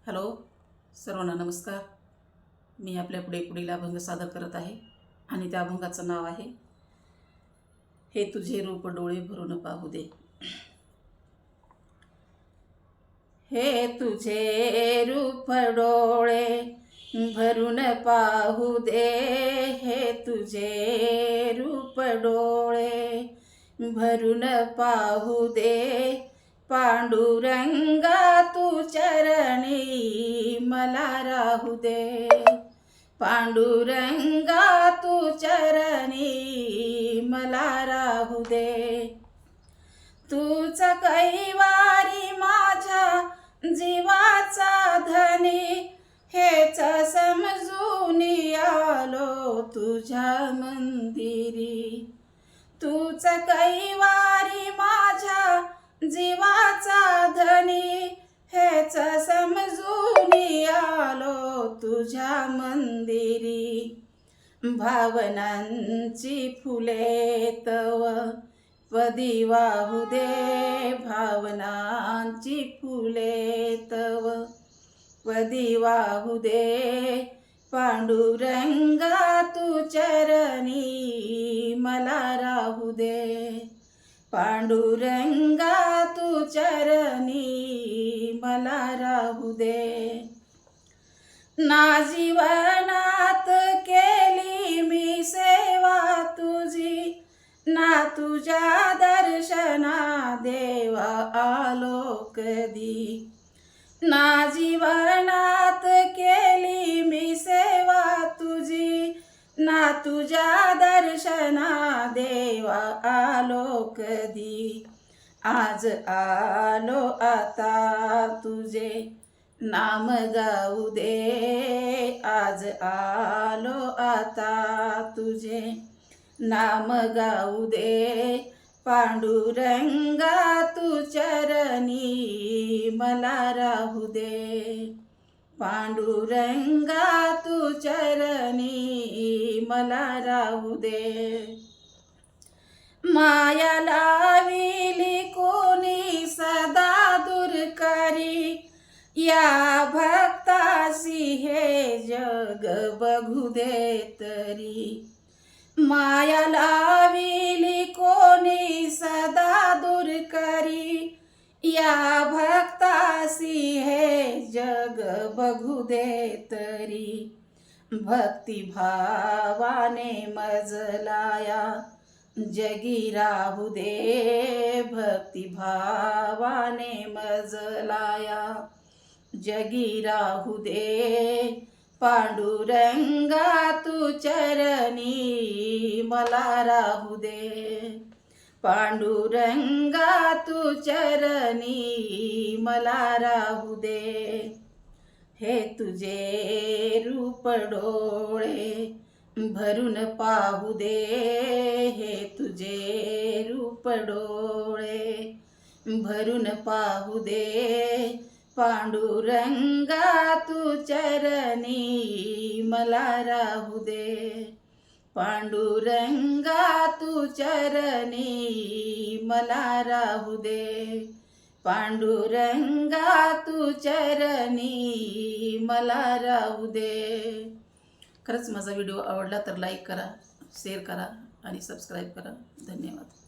Hello सर्वांना नमस्कार. मी आपल्या पुढील अभंग सादर करत आहे आणि त्या अभंगाचं नाव आहे हे तुझे रूप डोळे भरून पाहू दे. हे तुझे रूप डोळे भरून पाहू दे. हे तुझे रूप डोळे भरून पाहू दे. पांडुरंगा तू चरणी मला राहू दे. पांडुरंगा तू चरणी मला राहू दे. तूच कैवारी माझ्या जीवाचा धनी, हेच समजून आलो तुझ्या मंदिरी. तूच कैवारी माझ्या जीवाचा धनी, हेच समजून आलो तुझ्या मंदिरी. भावनांची फुले तव पदी वाहू दे. भावनांची फुले तव पदी वाहू दे. पांडुरंगा तू चरणी मला राहू दे. पांडुरंगा तू चरणी मला राहू दे. ना जीवनात केली मी सेवा तुझी, ना तुझ्या दर्शना देवा आलो कधी. ना जीवनात केली मी सेवा तुझी, ना तुझ्या दर्शना देवा आलो कधी. आज आलो आता तुझे नाम गाऊ दे. आज आलो आता तुझे नाम गाऊ दे. पांडुरंगा तू चरणी मला राहू दे. पांडुरंगा तू चरणी मला राहू दे. माया लाविली कोणी सदा दूर करी, या भक्तासी हे जग बघू दे तरी. माया लाविली कोणी सदा दूर करी, या भक्तासी हे जग बघू दे तरी. भक्तिभावाने मजलाया जगी राहू दे. भक्तिभावाने मजलाया जगी राहू दे. पांडुरंगा तू चरणी मला राहू दे. पांडुरंगा तू चरणी मला राहू दे. हे तुझे रूप डोळे भरून पाहू दे. हे तुझे रूप डोळे भरून पाहू दे. पांडुरंगा तू चरणी मला राहू दे. पांडुरंगा तू चरणी मला राहू दे. पांडुरंगा तू चरणी मला राहू दे. खरंच माझा व्हिडिओ आवडला तर लाईक करा, शेअर करा आणि सबस्क्राईब करा. धन्यवाद.